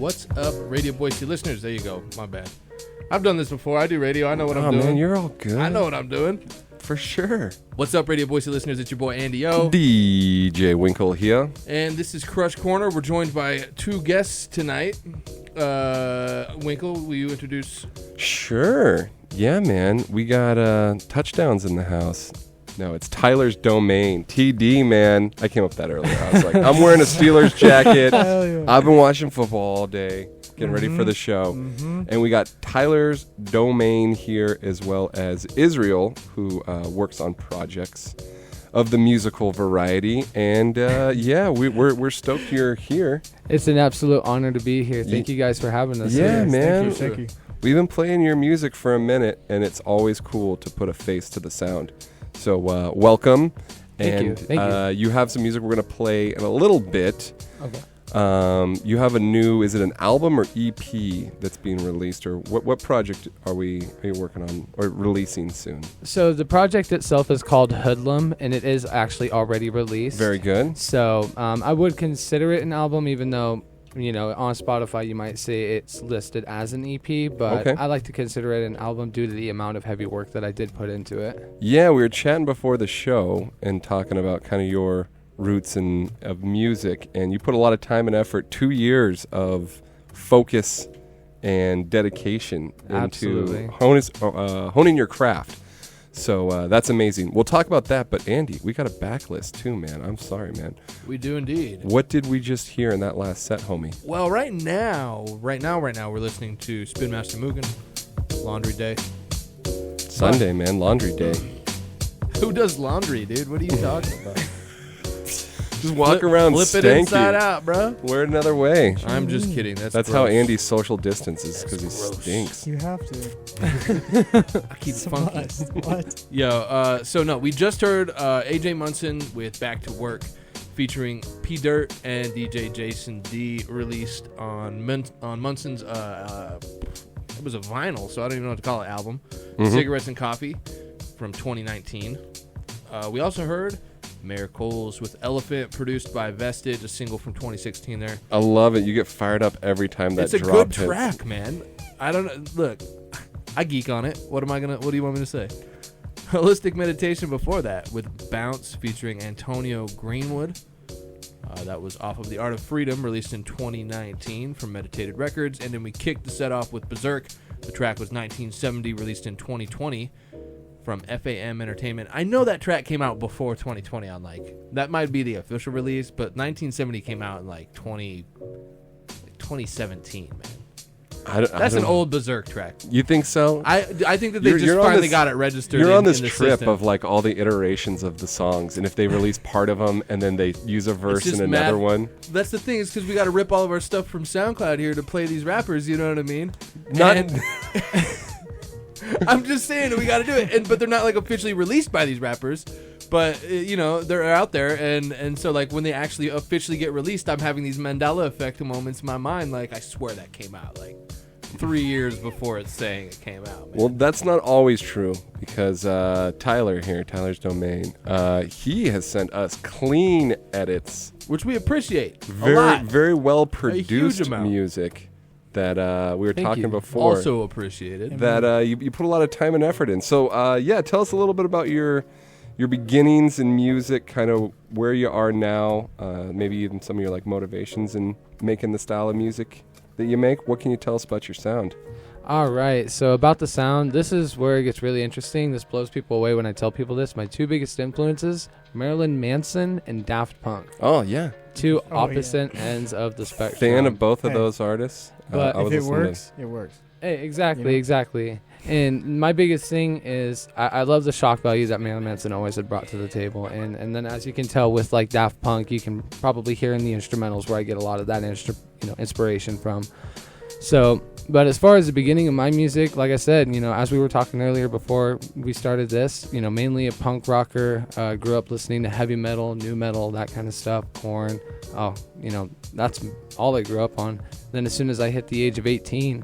What's up, Radio Boise listeners? There you go. My bad. I've done this before. I do radio. I know what I'm doing. Man, you're all good. I know what I'm doing. For sure. What's up, Radio Boise listeners? It's your boy, Andy O. DJ 𝕿𝖞𝖑𝖊𝖗 here. And this is Crush Corner. We're joined by two guests tonight. Winkle, will you introduce? Sure. Yeah, man. We got touchdowns in the house. No, it's Tyler's Domain. TD, man. I came up with that earlier. I was like, I'm wearing a Steelers jacket. Yeah. I've been watching football all day, getting ready for the show. And we got Tyler's Domain here, as well as Israel, who works on projects of the musical variety. And yeah, we're stoked you're here. It's an absolute honor to be here. Thank you guys for having us. Yeah, man. Thank you. We've been playing your music for a minute, and it's always cool to put a face to the sound. So welcome. Thank you. You have some music we're going to play in a little bit. Okay. You have a new, is it an album or EP that's being released, or what project are you working on or releasing soon? So the project itself is called 𝕿𝖞𝖑𝖊𝖗, and it is actually already released. Very good. So I would consider it an album, even though, you know, on Spotify you might say it's listed as an EP, but Okay. I like to consider it an album due to the amount of heavy work that I did put into it. Yeah, we were chatting before the show and talking about kind of your roots of music, and you put a lot of time and effort, 2 years of focus and dedication Absolutely. into honing your craft. So that's amazing. We'll talk about that, but Andy, we got a backlist too, man. I'm sorry, man. We do indeed. What did we just hear in that last set, homie? Well, right now, we're listening to 𝕿𝖞𝖑𝖊𝖗, Laundry Day. Sunday, man. Laundry day. Who does laundry, dude? What are you talking about? Just walk around Flip stanky. it inside out, bro. Wear it another way. I'm just kidding. That's how gross. Andy's social distance is, because he gross. stinks. You have to. I keep funky. What? Yo, so no, we just heard AJ Munson with Back to Work featuring 𝕿𝖞𝖑𝖊𝖗 and DJ Jason D, released on Munson's it was a vinyl, so I don't even know what to call it, album, Cigarettes and Coffee from 2019. We also heard Mayor Coles with Elephant, produced by Vestige, a single from 2016 there. I love it. You get fired up every time that It's a drop good hits. track, man. I don't know. Look, I geek on it. What do you want me to say? Holistic Meditation before that with Bounce featuring Antonio Greenwood. That was off of The Art of Freedom, released in 2019 from Meditated Records. And then we kicked the set off with 𝕿𝖞𝖑𝖊𝖗. The track was 1970, released in 2020 from FAM Entertainment. I know that track came out before 2020 on that might be the official release, but 1970 came out in 2017, man. That's an old 𝕿𝖶𝖑 track. You think so? I think that they just finally got it registered. You're on this in the trip system. of all the iterations of the songs, and if they release part of them and then they use a verse just in another mad. one. That's the thing, is because we got to rip all of our stuff from SoundCloud here to play these rappers. You know what I mean? Not. And I'm just saying that we got to do it, but they're not officially released by these rappers. But they're out there, and so when they actually officially get released, I'm having these Mandela effect moments in my mind. I swear that came out 3 years before it's saying it came out. Man. Well, that's not always true, because Tyler here, Tyler's Domain, he has sent us clean edits, which we appreciate a lot. very well huge produced amount. music that we were Thank talking you. before. Also appreciated. That you put a lot of time and effort in. So yeah, tell us a little bit about your beginnings in music, kind of where you are now, maybe even some of your motivations in making the style of music that you make. What can you tell us about your sound? All right, so about the sound, this is where it gets really interesting. This blows people away when I tell people this. My two biggest influences, Marilyn Manson and Daft Punk. Oh yeah, Two opposite ends of the spectrum. fan of both of Hey. those artists. But I was If it listening to- works, it works. Hey, exactly, You know? exactly. And my biggest thing is I love the shock value that Marilyn Manson always had brought to the table. And then as you can tell with Daft Punk, you can probably hear in the instrumentals where I get a lot of that inspiration from. So, but as far as the beginning of my music, like I said, as we were talking earlier before we started this, mainly a punk rocker, grew up listening to heavy metal, new metal, that kind of stuff, Korn. That's all I grew up on. Then as soon as I hit the age of 18,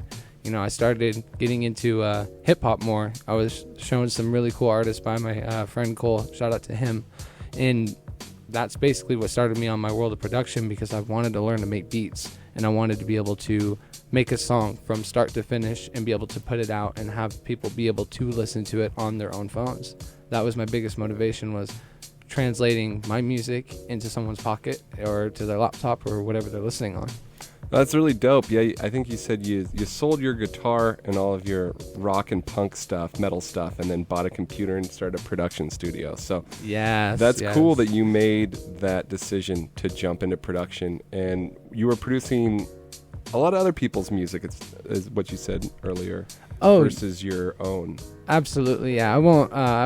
I started getting into hip-hop more. I was shown some really cool artists by my friend Cole. Shout out to him. And that's basically what started me on my world of production, because I wanted to learn to make beats, and I wanted to be able to make a song from start to finish and be able to put it out and have people be able to listen to it on their own phones. That was my biggest motivation, was translating my music into someone's pocket or to their laptop or whatever they're listening on. That's really dope. Yeah, I think you said you sold your guitar and all of your rock and punk stuff, metal stuff, and then bought a computer and started a production studio. So that's cool that you made that decision to jump into production, and you were producing a lot of other people's music, is what you said earlier, versus your own. Absolutely, yeah. I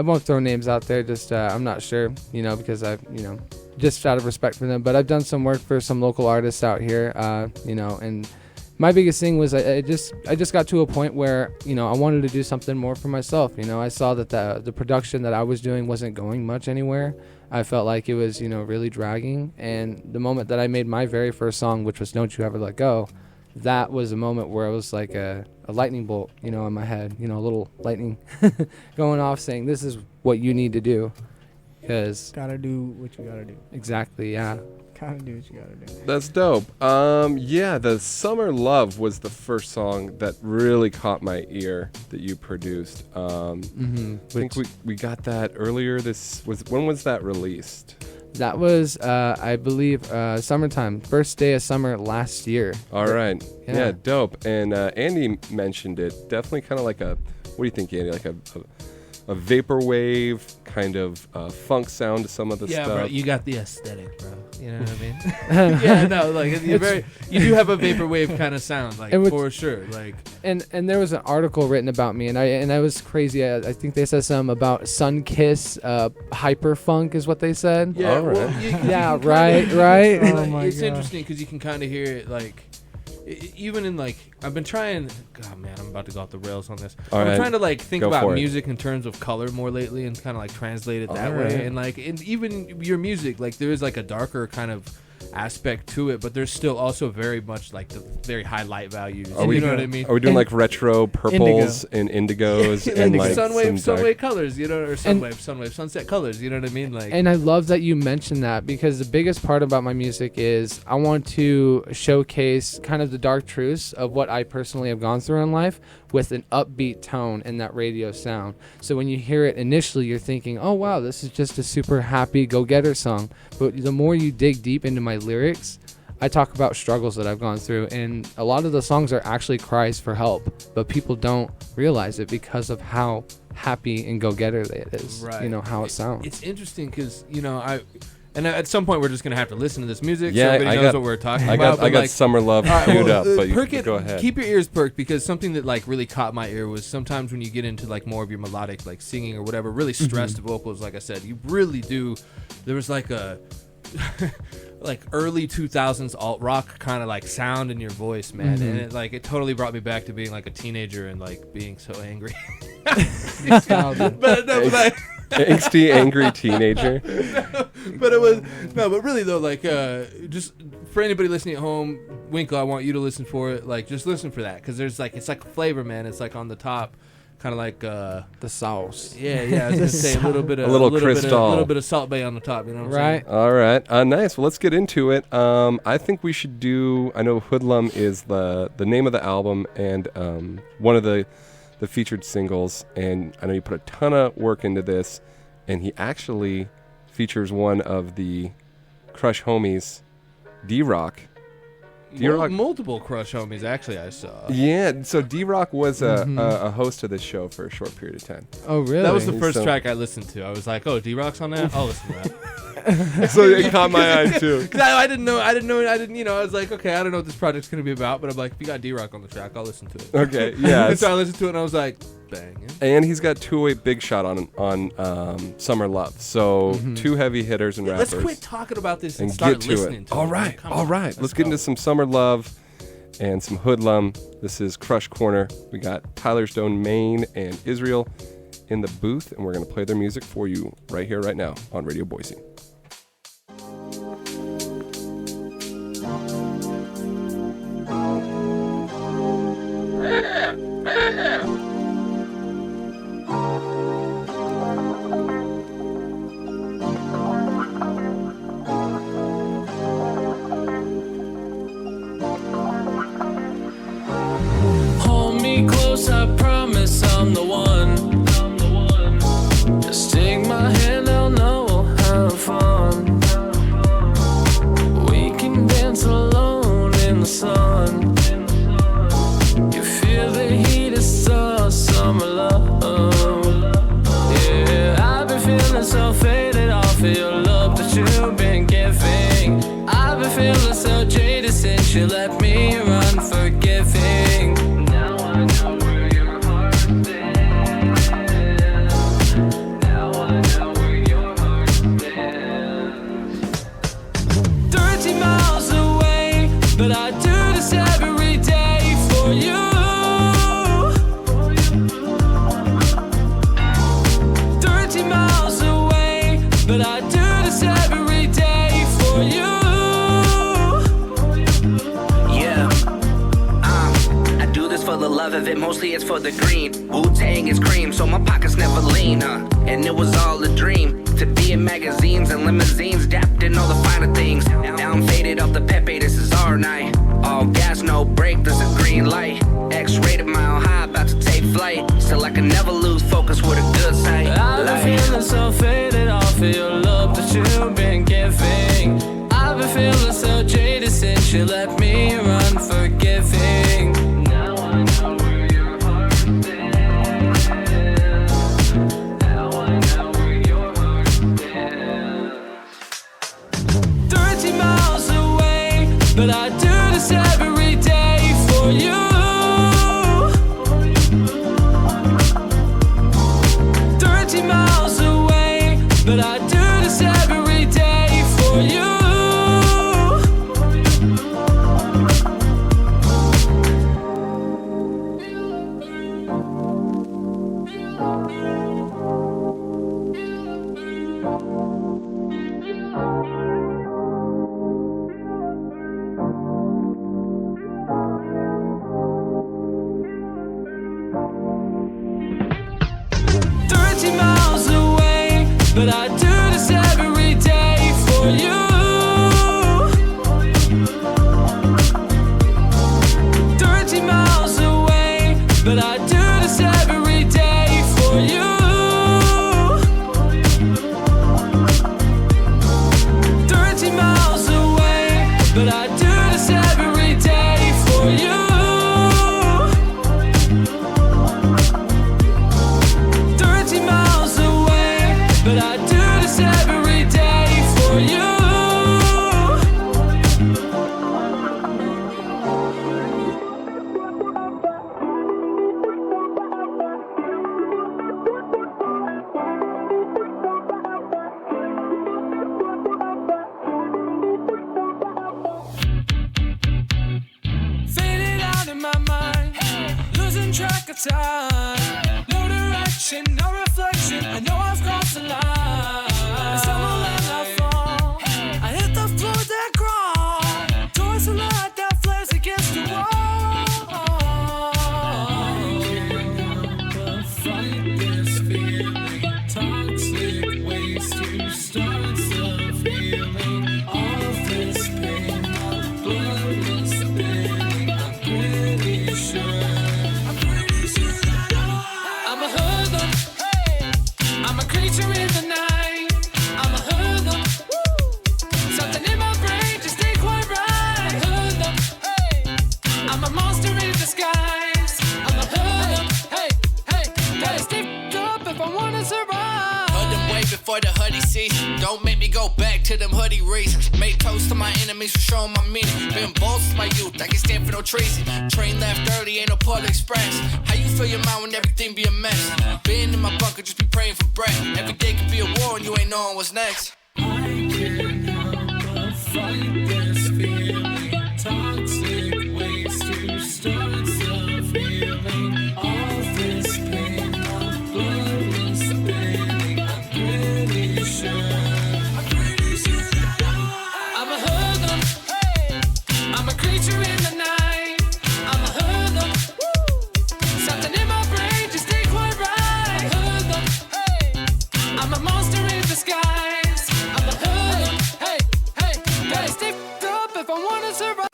won't throw names out there. Just I'm not sure, because just out of respect for them. But I've done some work for some local artists out here, and my biggest thing was I just got to a point where, I wanted to do something more for myself. I saw that the production that I was doing wasn't going much anywhere. I felt like it was, really dragging. And the moment that I made my very first song, which was Don't You Ever Let Go, that was a moment where it was like a lightning bolt, in my head, a little lightning going off saying, this is what you need to do. Because gotta do what you gotta do. Exactly, yeah. Gotta do what you gotta do. That's dope. The Summer Love was the first song that really caught my ear that you produced. I think we got that earlier. When was that released? That was, I believe, summertime. First day of summer last year. All right. Yeah, dope. And Andy mentioned it. Definitely kind of like what do you think, Andy? Like a vaporwave kind of funk sound to some of the stuff. Yeah, bro, you got the aesthetic, bro. You know what I mean? Yeah, no, like you do have a vaporwave kind of sound, like for sure. Like, and there was an article written about me, and I was crazy. I think they said something about sun kiss, hyper funk is what they said. Yeah, all right. Well, right. Oh my it's God. interesting because you can kind of hear it, like. Even in I've been trying. God, man, I'm about to go off the rails on this. I'm trying to think about music in terms of color more lately, and kind of translate it that way. And even your music, there is a darker kind of aspect to it, but there's still also very much the very high light values. You know what I mean? Are we doing retro purples and indigos and sunwave colors, or sunwave sunset colors? You know what I mean? And I love that you mentioned that, because the biggest part about my music is I want to showcase kind of the dark truths of what I personally have gone through in life with an upbeat tone and that radio sound. So when you hear it initially, you're thinking, oh wow, this is just a super happy go-getter song. But the more you dig deep into my lyrics, I talk about struggles that I've gone through, and a lot of the songs are actually cries for help, but people don't realize it because of how happy and go-getter it is. Right. How it sounds. It's interesting because and at some point we're just gonna have to listen to this music, so everybody knows what we're talking about. I got Summer Love queued up, but you go ahead. Keep your ears perked, because something that really caught my ear was sometimes when you get into more of your melodic singing or whatever, really stressed vocals. Like I said, you really do. There was a early 2000s alt rock kind of sound in your voice, man, and it totally brought me back to being a teenager and being so angry. Angsty, angry teenager. But really though, just for anybody listening at home, Winkle, I want you to listen for it. Just listen for that, because there's it's a flavor, man. It's on the top, kind of the sauce. Yeah. I was gonna say a little bit of crystal, a little bit of Salt Bay on the top. You know what I'm saying? All right. Nice. Well, let's get into it. I think we should do. I know Hoodlum is the name of the album and one of the featured singles, and I know you put a ton of work into this, and he actually features one of the Crush homies, D-Rock. Multiple Crush homies, actually, I saw. Yeah, so D-Rock was a host of this show for a short period of time. Oh, really? That was the first track I listened to. I was like, oh, D-Rock's on that? I'll listen to that. So it caught my eye, too. I didn't know, I was like, okay, I don't know what this project's going to be about, but I'm like, if you got D-Rock on the track, I'll listen to it. Okay, yeah. So I listened to it, and I was like, banging. And he's got 208 Big Shot on Summer Love. So two heavy hitters and rappers. Let's quit talking about this and start listening to it. All right. Let's get into some Summer Love and some Hoodlum. This is Crush Corner. We got 𝕿𝖞𝖑𝖊𝖗 and Israel in the booth, and we're going to play their music for you right here, right now on Radio Boise. sun. You feel the heat of summer love. Yeah, I've been feeling so faded off of your love that you've been giving. I've been feeling so jaded since you left me unforgiving. Now I know where your heart's been. Now I know where your heart's been. 30 miles away, but I do this every day for you. 30 miles away, but I do this every day for you. Yeah, I do this for the love of it, mostly it's for the green. Wu-Tang is cream, so my pockets never lean, and it was all a dream, to be in magazines and limousines, dapped in all the finer things. Now I'm faded off the Pepe, this is our night. All gas, no brake, there's a green light. X-rated mile high, about to take flight. Still I can never lose focus with a good sight. I've been feeling so faded off of your love that you've been giving. I've been feeling so jaded since you left me unforgiving. Now I know where your heart's been. Now I know where your heart's been. 30 miles away, but I do this every day for you. 30 miles away, but I do this every day for you. But I do this every day for you. 30 miles away, but I do this every day for you. 30 miles away, but I do this every day for you. 30 miles away, but I do this every day for you. Faded out in my mind, losing track of time. No direction, no reflection, I know I've crossed the line. Stumble and I fall, I hit the floor that crawl, towards the light that flares against the wall. I can't help but fight this feeling, toxic waste to start self-healing. All this pain, my blood is spinning, I'm pretty sure that I'm a hoodlum. I'm a creature in the night. I'm a hoodlum. Something in my brain just ain't quite right. Hoodlum. I'm a monster in disguise. I'm a hoodlum. Gotta stay up if I wanna survive. Hoodlum way before the hoodie season. Don't make me go back to them hoodie reasons. Make toast to my enemies for showing my meaning. Been bold since my youth, I can stand for no treason. Train left early, ain't no Polar Express. How you feel your mind when everything be a mess? Been in my bunker, just be praying for breath. Every day could be a war and you ain't knowing what's next. I can't help but fight this feeling, toxic waste to start self-healing. All this pain, my blood is spinning, I'm pretty sure that I'm a hoodlum. I'm a creature in the night. I'm a hoodlum. Something in my brain just ain't quite right. Hoodlum. I'm a monster in disguise. I'm a hoodlum. Gotta stay up if I wanna survive.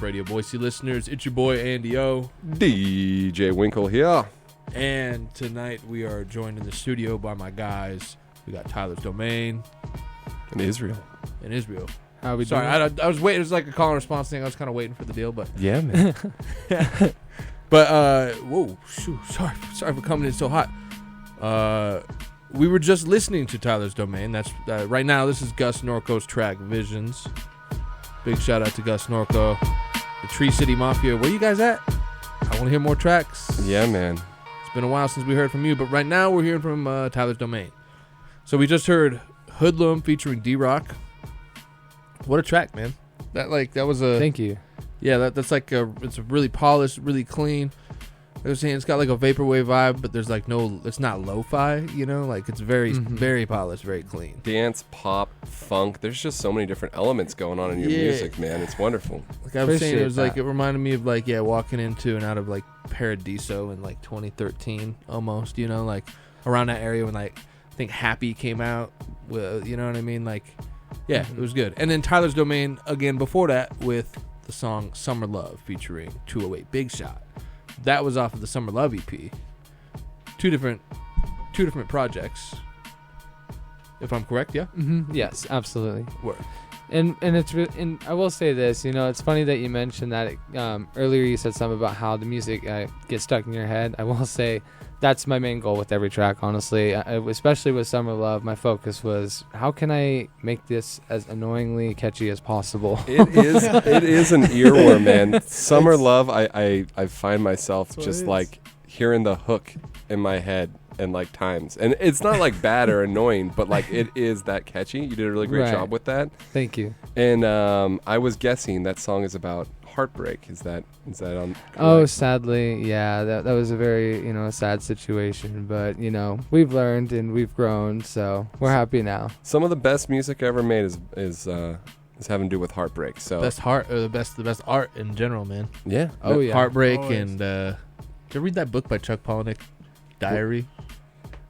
Radio Boise listeners. It's your boy Andy O. DJ Winkle here. And tonight we are joined in the studio by my guys. We got Tyler's Domain In Israel. and Israel. How we Sorry, doing? I was waiting. It was like a call and response thing. I was kind of waiting for the deal, but Yeah, man. whoa, shoot, sorry for coming in so hot. We were just listening to Tyler's Domain. That's right now. This is Gus Norco's track Visions. Big shout out to Gus Norco, the Tree City Mafia. Where you guys at? I want to hear more tracks. Yeah, man. It's been a while since we heard from you, but right now we're hearing from Tyler's Domain. So we just heard Hoodlum featuring D-Rock. What a track, man! That was a Thank you. yeah. That's like it's really polished, really clean. I was saying it's got like a vaporwave vibe, but there's like it's not lo-fi, you know, like it's very very polished, very clean. Dance, pop, funk. There's just so many different elements going on in your Yeah. music, man. It's wonderful. Like I was saying, it Appreciate was like that. it reminded me of like walking into and out of like Paradiso in like 2013 almost, you know, like around that area when like I think Happy came out, you know what I mean? Like, yeah, it was good. And then Tyler's Domain again before that with the song Summer Love featuring 208 Big Shot. That was off of the Summer Love EP. Two different projects. If I'm correct, yeah. Yes, absolutely. Word. And and I will say this, you know, it's funny that you mentioned that earlier. You said something about how the music gets stuck in your head. I will say that's my main goal with every track. Honestly, especially with Summer Love, my focus was how can I make this as annoyingly catchy as possible. It is an earworm, man. Summer Love, I find myself what just it is. like hearing the hook in my head and like times. And it's not like bad or annoying, but like it is that catchy. You did a really great Right. job with that. Thank you. And I was guessing that song is about heartbreak. Is that on? Oh, correct? sadly, yeah, that was a very sad situation, but we've learned and we've grown, so we're happy now. Some of the best music ever made is having to do with heartbreak. So Best the best art in general, man. yeah. Oh yeah, Heartbreak Always. and did you read that book by Chuck Palahniuk, Diary?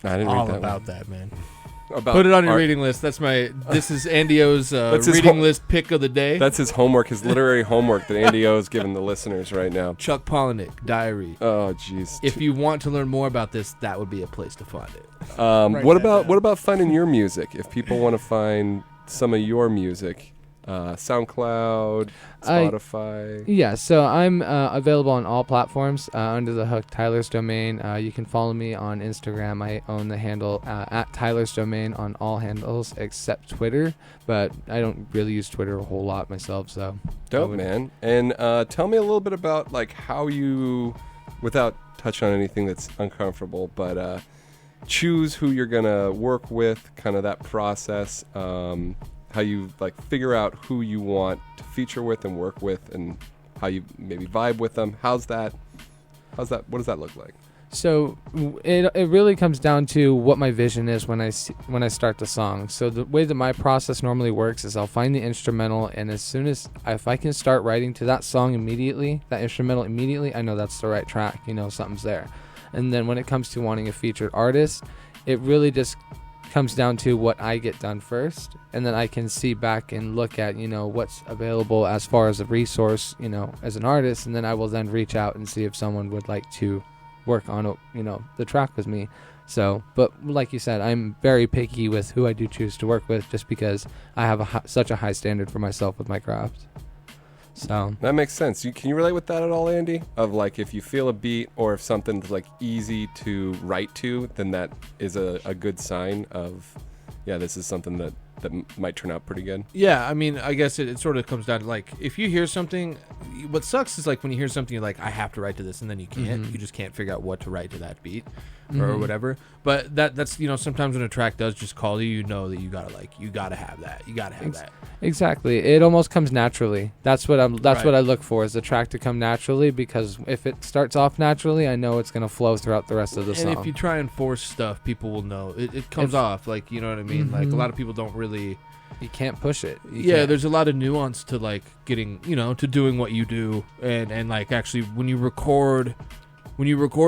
I didn't All read that about one. that, man. About Put it on your art. reading list. This is Andy O's That's his reading ho- list pick of the day. That's his homework, his literary homework that Andy O is giving the listeners right now. Chuck Palahniuk, Diary. Oh, jeez. If you want to learn more about this, that would be a place to find it. Write What that about down. what about finding your music? If people want to find some of your music, SoundCloud, Spotify. Yeah, so I'm available on all platforms under the hook Tyler's Domain. You can follow me on Instagram. I own the handle at Tyler's Domain on all handles except Twitter, but I don't really use Twitter a whole lot myself. So Dope, man. And tell me a little bit about like how you, without touching on anything that's uncomfortable, but choose who you're gonna work with, kind of that process. How you like figure out who you want to feature with and work with, and how you maybe vibe with them. How's that? What does that look like? So it really comes down to what my vision is when I start the song. So the way that my process normally works is I'll find the instrumental, and as soon as if I can start writing to that song immediately, that instrumental immediately, I know that's the right track. Something's there. And then when it comes to wanting a featured artist, it really just comes down to what I get done first, and then I can see back and look at what's available as far as a resource as an artist, and then I will then reach out and see if someone would like to work on the track with me. So but like you said, I'm very picky with who I do choose to work with, just because I have such a high standard for myself with my craft. So That makes sense. Can you relate with that at all, Andy? Of like if you feel a beat or if something's like easy to write to, then that is a good sign of, yeah, this is something that might turn out pretty good. Yeah, I mean, I guess it sort of comes down to like if you hear something, what sucks is like when you hear something, you're like, I have to write to this, and then you can't. You just can't figure out what to write to that beat or whatever. But that's sometimes when a track does just call you, you know that you gotta have that. You gotta have that. exactly, it almost comes naturally. That's what Right. what I look for, is the track to come naturally, because if it starts off naturally, I know it's gonna flow throughout the rest of the And song. if you try and force stuff, people will know it comes off. Like, you know what I mean? Like a lot of people don't really. You can't push it. You Yeah, can't. there's a lot of nuance to like getting, to doing what you do, and like actually when you record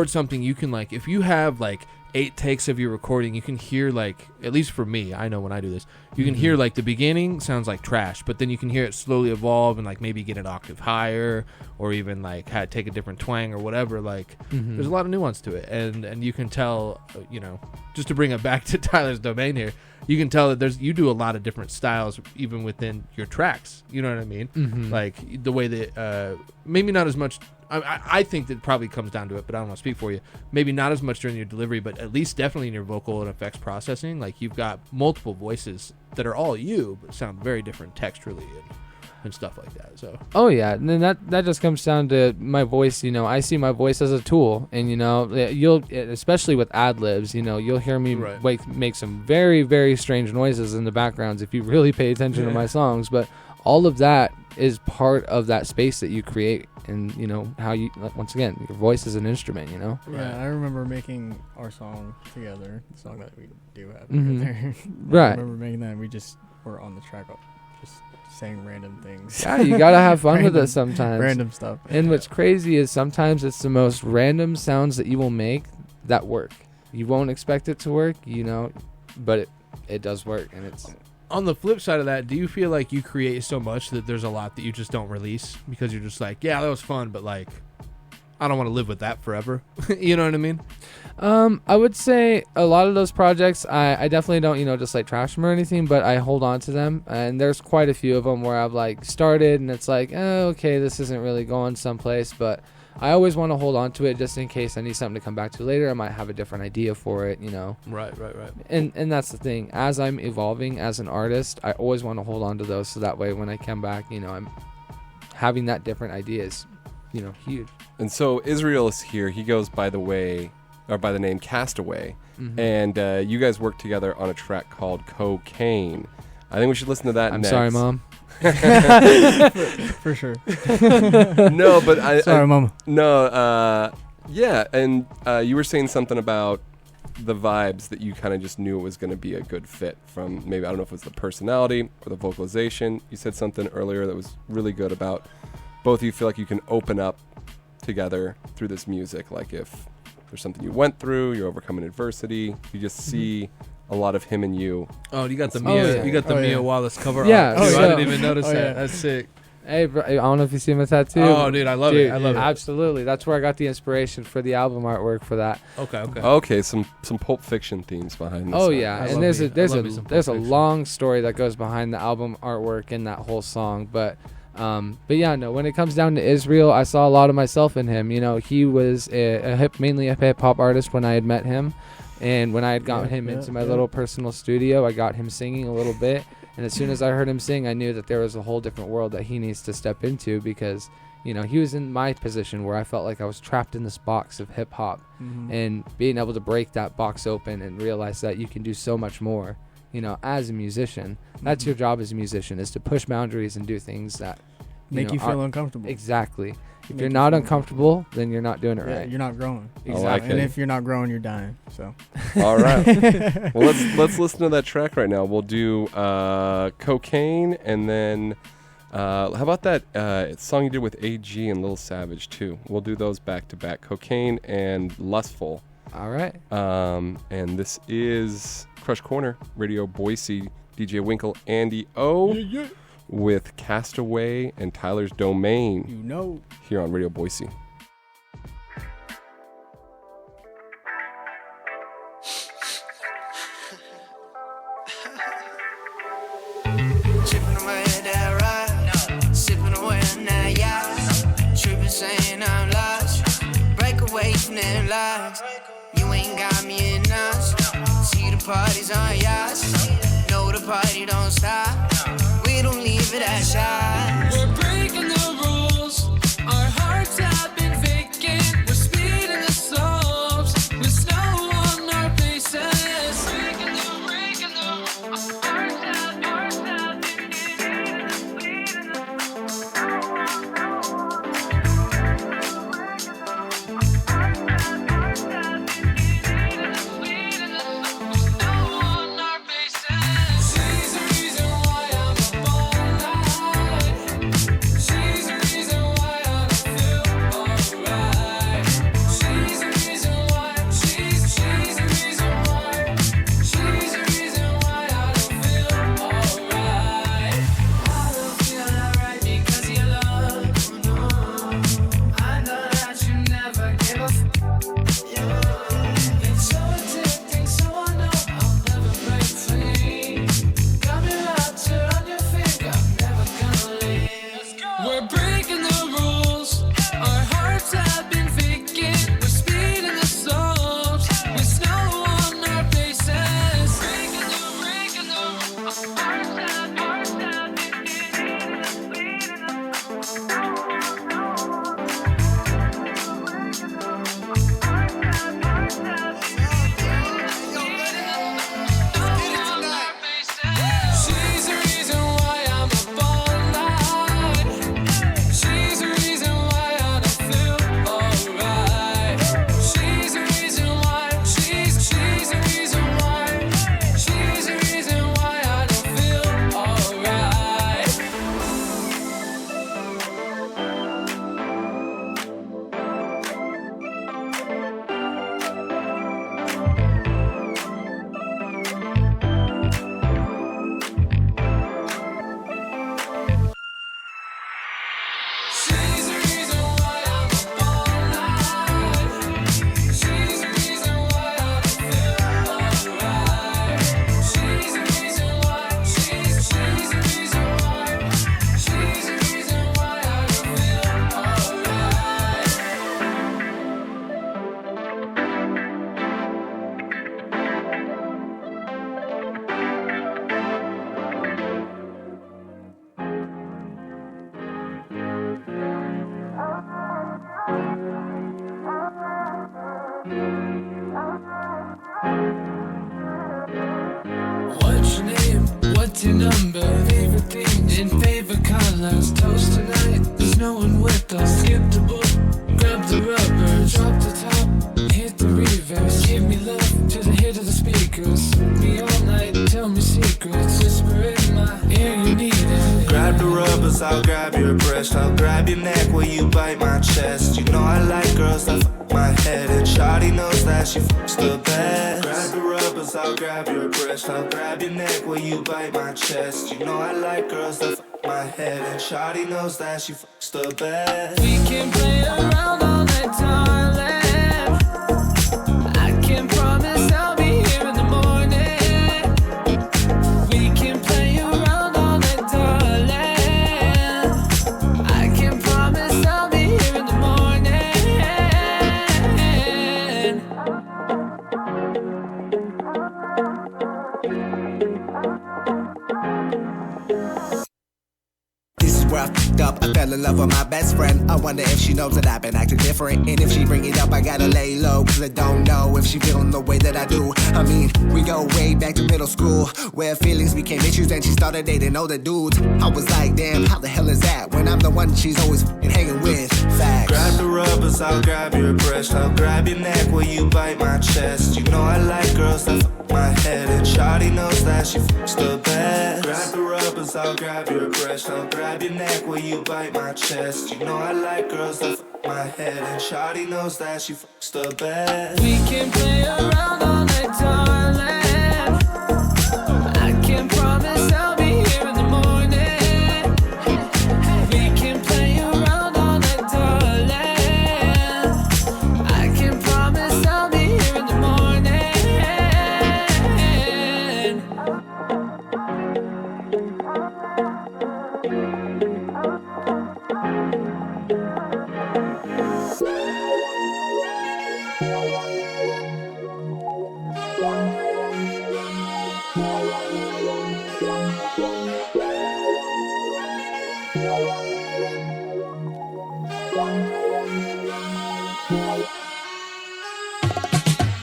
something, you can like if you have like 8 takes of your recording, you can hear, like, at least for me, I know when I do this, you can hear, like, the beginning sounds like trash, but then you can hear it slowly evolve and, like, maybe get an octave higher, or even, like, take a different twang or whatever. Like, there's a lot of nuance to it, and you can tell, you know, just to bring it back to Tyler's Domain here, you can tell that you do a lot of different styles even within your tracks. You know what I mean? Like, the way that, maybe not as much. I think that probably comes down to it, but I don't want to speak for you. Maybe not as much during your delivery, but at least definitely in your vocal and effects processing. Like, you've got multiple voices that are all you, but sound very different texturally and stuff like that. So. Oh yeah, and then that just comes down to my voice. You know, I see my voice as a tool, and you know, you'll, especially with ad libs, you know, you'll hear me make some very, very strange noises in the backgrounds if you really pay attention to my songs. But all of that is part of that space that you create. And you know how you, like, once again, your voice is an instrument, you know. Yeah, I remember making our song together, the song that we do have together. Right. I remember making that, and we just were on the track, just saying random things. Yeah, you gotta have fun with it sometimes. Random stuff. And what's crazy is sometimes it's the most random sounds that you will make that work. You won't expect it to work, you know, but it does work, and it's. On the flip side of that, do you feel like you create so much that there's a lot that you just don't release because you're just like, yeah, that was fun, but like, I don't want to live with that forever. You know what I mean? I would say a lot of those projects, I definitely don't, you know, just like trash them or anything, but I hold on to them. And there's quite a few of them where I've like started and it's like, oh, okay, this isn't really going someplace, but I always want to hold on to it just in case I need something to come back to later. I might have a different idea for it, you know. Right. And that's the thing. As I'm evolving as an artist, I always want to hold on to those so that way when I come back, you know, I'm having that different ideas, you know, huge. And so Israel is here. He goes by the name Castaway. And you guys work together on a track called Cocaine. I think we should listen to that next. I'm sorry, Mom. For sure. No, but Sorry, Mama. No, yeah, and you were saying something about the vibes that you kind of just knew it was going to be a good fit from maybe, I don't know if it was the personality or the vocalization. You said something earlier that was really good about both of you feel like you can open up together through this music. Like if there's something you went through, you're overcoming adversity, you just see a lot of him and you. Oh, you got the Oh, Mia, yeah. you got the Oh, Mia yeah. Wallace cover Yeah, art. Too. oh, I yeah. didn't even notice Oh, that. yeah. That's sick. Hey, bro, I don't know if you see my tattoo. Oh, dude, I love it. I love it. Absolutely. That's where I got the inspiration for the album artwork for that. Okay. Okay, some Pulp Fiction themes behind this. Oh song. yeah, I and love there's me- a there's I a love me some there's a Pulp Fiction. long story that goes behind the album artwork and that whole song. But yeah, no. When it comes down to Israel, I saw a lot of myself in him. You know, he was mainly a hip hop artist when I had met him, and when I had gotten him into my little personal studio, I got him singing a little bit. And as soon as I heard him sing, I knew that there was a whole different world that he needs to step into because, you know, he was in my position where I felt like I was trapped in this box of hip hop, and being able to break that box open and realize that you can do so much more, you know, as a musician. That's your job as a musician, is to push boundaries and do things that Make you feel aren't- uncomfortable. Exactly. If Make you're you not feel uncomfortable, then you're not doing it Yeah, right. you're not growing. Exactly. And if you're not growing, you're dying. So. All right. Well, let's listen to that track right now. We'll do Cocaine, and then how about that song you did with AG and Lil Savage too? We'll do those back to back. Cocaine and Lustful. All right. And this is Crush Corner Radio Boise. DJ Winkle, Andy O, with Castaway and Tyler's Domain. You know. Here on Radio Boise. Tripping away that ride, sipping away on that yacht, tripping saying I'm lost, break away from them lies. You ain't got me in us. See the parties on yachts, know the party don't stop. We don't leave it at shy. We're breaking the rules. Our hearts have been vacant. We're speeding the slopes with snow on our faces. Breaking the rules. Our hearts have been speeding snow on our faces. She's the reason why I'm up all night. What's your name? What's your number? Favorite things in favorite colors. Toast tonight, there's no one with us. Skip the book, grab the rubber, drop the top, hit the reverse. Give me love to the hit of the speakers. Me all night, tell me secrets. Whisper in my ear, you need it. Grab the rubbers, I'll grab your breast. I'll grab your neck where you bite my chest. You know I like girls that fuck my head, and Shawty knows that she fucks the best. Grab the rubbers, I'll grab your breast. I'll grab your neck where you bite my chest. You know I like girls that fuck my head, and Shawty knows that she fucks the best. We can play around all night, darling. I can promise I'll be here in the morning. We can play around all night, darling. I can promise I'll be here in the morning. This is where I fucked up. I fell in love with my best friend. I wonder if she knows that I've been acting different. And if she bring it up, I gotta lay low. Cause I don't know if she feeling the way that I do. I mean, we go way back to middle school, where feelings became issues and she started dating older dudes. I was like, damn, how the hell is that? When I'm the one she's always hanging with. Facts. Grab the rubbers, I'll grab your breast. I'll grab your neck where you bite my chest. You know I like girls that fuck my head, and Shawty knows that she fucks the best. Grab the rubbers, I'll grab your breast. I'll grab your neck where you bite my chest. You know I like girls that fuck my head, and Shawty knows that she fucks the best. We can play around all night, darling. I can promise I'll be here in the morning. We can play around all night, darling. I can promise I'll be here in the morning.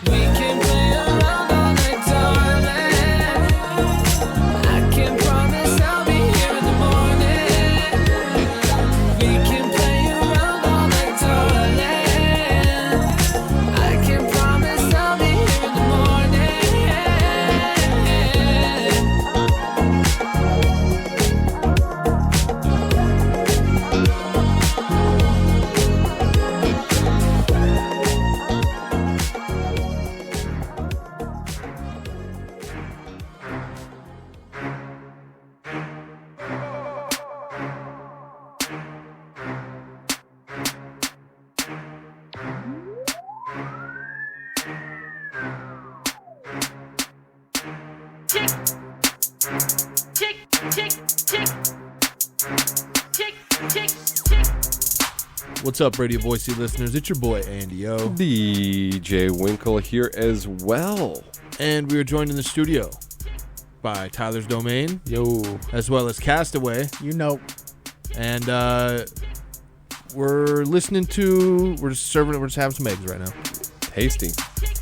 We can play around all night, darling. I can promise I'll be here in the morning. We can play around all night, darling. I can promise I'll be here in the morning. What's up, Radio Boise listeners? It's your boy, Andy O. DJ Winkle here as well. And we are joined in the studio by Tyler's Domain, Yo. as well as Castaway. You know. And we're listening to, we're just having some eggs right now. Tasty.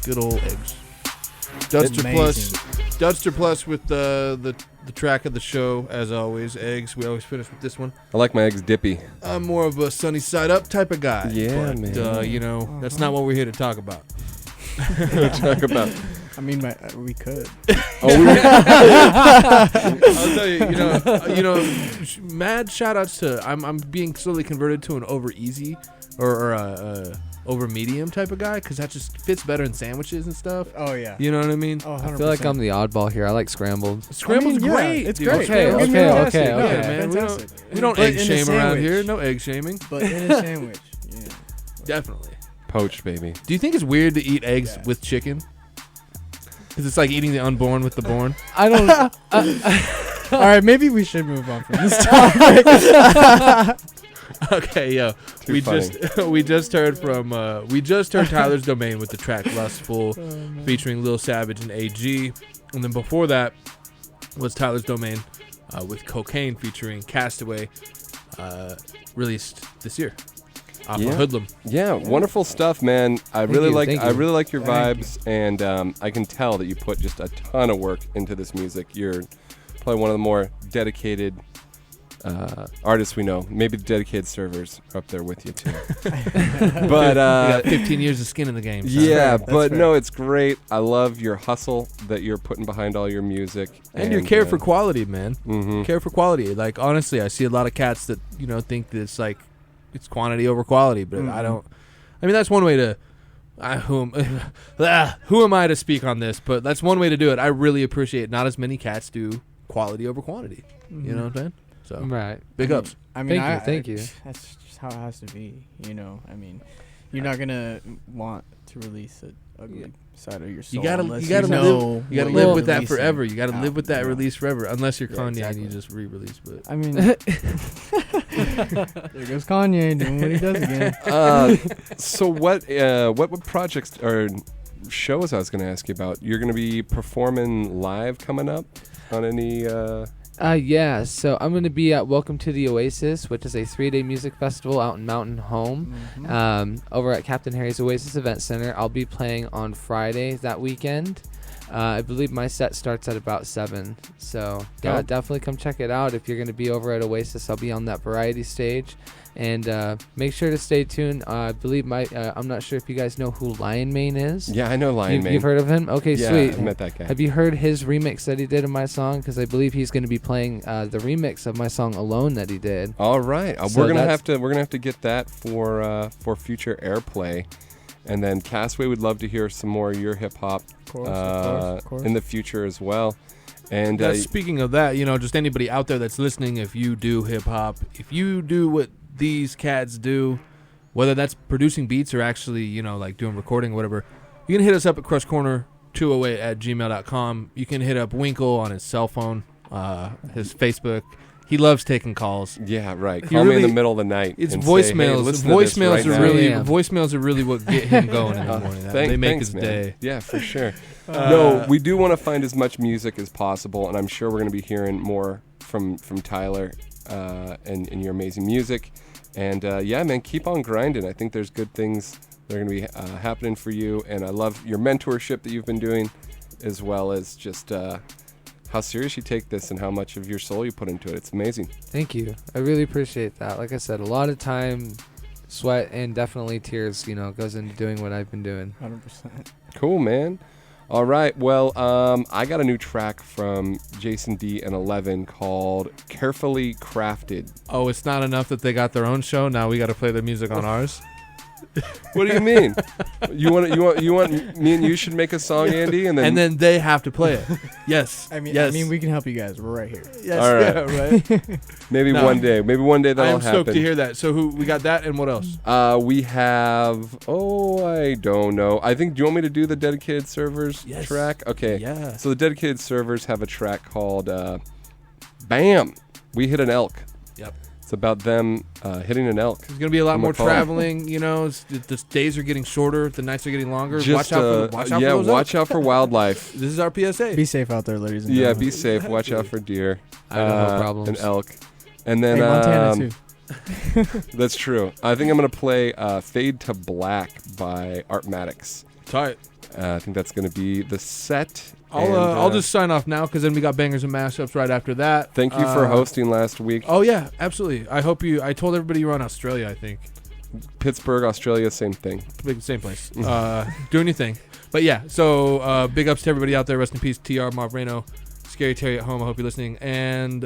Good old eggs. Dudster Plus with the track of the show, as always. Eggs. We always finish with this one. I like my eggs dippy. I'm more of a sunny side up type of guy. Yeah, but, man. that's not what we're here to talk about. Talk about. I mean, we could. I'll tell you, mad shout outs to, I'm being slowly converted to an over easy or over medium type of guy, because that just fits better in sandwiches and stuff. Oh, yeah. You know what I mean? Oh, 100%. I feel like I'm the oddball here. I like scrambled. Scrambled's I mean, yeah, great. it's dude. great. Okay, Don't get me okay, wrong. okay, Yeah, okay. man. Fantastic. We don't But egg in a shame around sandwich. here. No egg shaming. But in a sandwich. Yeah. Definitely. Poached, baby. Do you think it's weird to eat eggs with chicken? Because it's like eating the unborn with the born. I don't. All right, maybe we should move on from this topic. Okay, yo, we just heard Tyler's Domain with the track Lustful, featuring Lil Savage and AG, and then before that was Tyler's Domain with Cocaine featuring Castaway, released this year. off Yeah. of Hoodlum. Yeah, wonderful stuff, man. I really you, like thank I you. really like your vibes, and I can tell that you put just a ton of work into this music. You're probably one of the more dedicated artists we know. Maybe the dedicated servers are up there with you too. But You got 15 years of skin in the game. So. yeah, fair. but That's no, it's great. I love your hustle that you're putting behind all your music, And your care for quality, man. Mhm. Care for quality. Like, honestly, I see a lot of cats that, think that it's like, it's quantity over quality, but I don't. I mean, that's one way to. Who am I to speak on this? But that's one way to do it. I really appreciate not as many cats do quality over quantity. You know what I'm saying? So, Right. big ups. I mean, Thank you. That's just how it has to be, I mean, you're not gonna want to release an ugly side of your soul. You gotta unless live know live what with that releasing forever. You gotta out, live with that you know? release forever, unless you're Yeah, Kanye exactly. and you just re-release. But I mean, there goes Kanye doing what he does again. So what projects or shows I was going to ask you about? You're going to be performing live coming up on any? Yeah, so I'm going to be at Welcome to the Oasis, which is a 3-day music festival out in Mountain Home, over at Captain Harry's Oasis Event Center. I'll be playing on Friday that weekend. I believe my set starts at about 7. So, yeah, Oh. definitely come check it out. If you're going to be over at Oasis, I'll be on that variety stage. And make sure to stay tuned. I believe I'm not sure if you guys know who Lion Mane is. Yeah, I know Lion Mane. You've heard of him? Okay, Yeah, sweet. I met that guy. Have you heard his remix that he did of my song? Because I believe he's going to be playing the remix of my song "Alone" that he did. All right, So we're gonna that's- have to get that for future airplay, and then Castaway would love to hear some more of your hip hop Of course. in the future as well. And speaking of that, just anybody out there that's listening, if you do hip hop, if you do what these cats do, whether that's producing beats or actually, like doing recording or whatever, you can hit us up at crushcorner208@gmail.com. You can hit up Winkle on his cell phone, his Facebook. He loves taking calls. yeah, right. He Call me in really- the middle of the night. It's and say, "Hey, voicemails. listen to this Voicemails right are now." really Yeah. voicemails are really what get him going in the morning. They make Thanks, his man. day. Yeah, for sure. No, we do want to find as much music as possible, and I'm sure we're going to be hearing more from Tyler and your amazing music. And yeah, man, keep on grinding. I think there's good things that are going to be happening for you, and I love your mentorship that you've been doing, as well as just how serious you take this and how much of your soul you put into it. It's amazing. Thank you. I really appreciate that. Like I said, a lot of time, sweat, and definitely tears, goes into doing what I've been doing. 100%. Cool, man. All right. Well, I got a new track from Jason D and 11 called "Carefully Crafted." Oh, it's not enough that they got their own show. Now we got to play their music on ours. What do you mean? You want me and you should make a song, Andy, and then they have to play it. Yes. I mean, we can help you guys. We're right here. Yes. All right. Yeah, right. maybe No. one day that'll I am happen. stoked to hear that. So we got that, and what else? We have. I don't know. I think. Do you want me to do the dedicated servers Yes. track? Okay. Yeah. So the dedicated servers have a track called "Bam." We hit an elk. Yep. It's about them hitting an elk. There's gonna be a lot I'm more gonna call 'em. traveling. The days are getting shorter. The nights are getting longer. Just, watch out for those watch elk. out for wildlife. This is our PSA. Be safe out there, ladies and Yeah, gentlemen. be safe. Watch out for deer. I have no problems. An elk. And then Hey, Montana too. that's true. I think I'm gonna play "Fade to Black" by 𝕿𝖞𝖑. Tight. I think that's gonna be the set. I'll just sign off now because then we got bangers and mashups right after that. Thank you for hosting last week. Oh yeah, absolutely. I told everybody you were on Australia. I think Pittsburgh, Australia, same thing. same place. Doing your thing. But yeah, so big ups to everybody out there. Rest in peace, TR Marv Reno, Scary Terry at home. I hope you're listening. And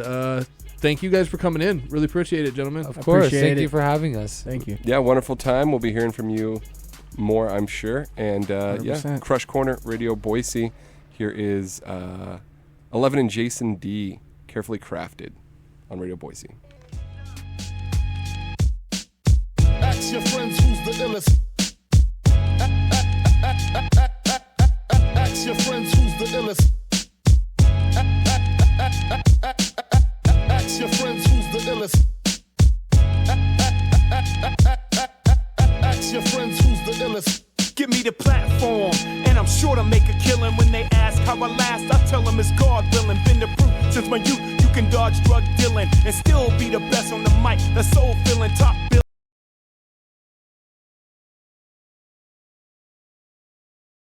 thank you guys for coming in. Really appreciate it, gentlemen. Of course. Appreciate Thank it. you for having us. Thank you. Yeah, wonderful time. We'll be hearing from you more, I'm sure. And yeah, 100%. Crush Corner Radio Boise. Here is 11 and Jason D, "Carefully Crafted" on Radio Boise. Ask your friends who's the illest. Ask your friends who's the illest. Ask your friends who's the illest. Ask your friends who's the illest. Give me the platform, and I'm sure to make a killing. When they ask how I last, I tell them it's God willing. Been the proof since my youth, you can dodge drug dealing and still be the best on the mic. That soul feeling top bill.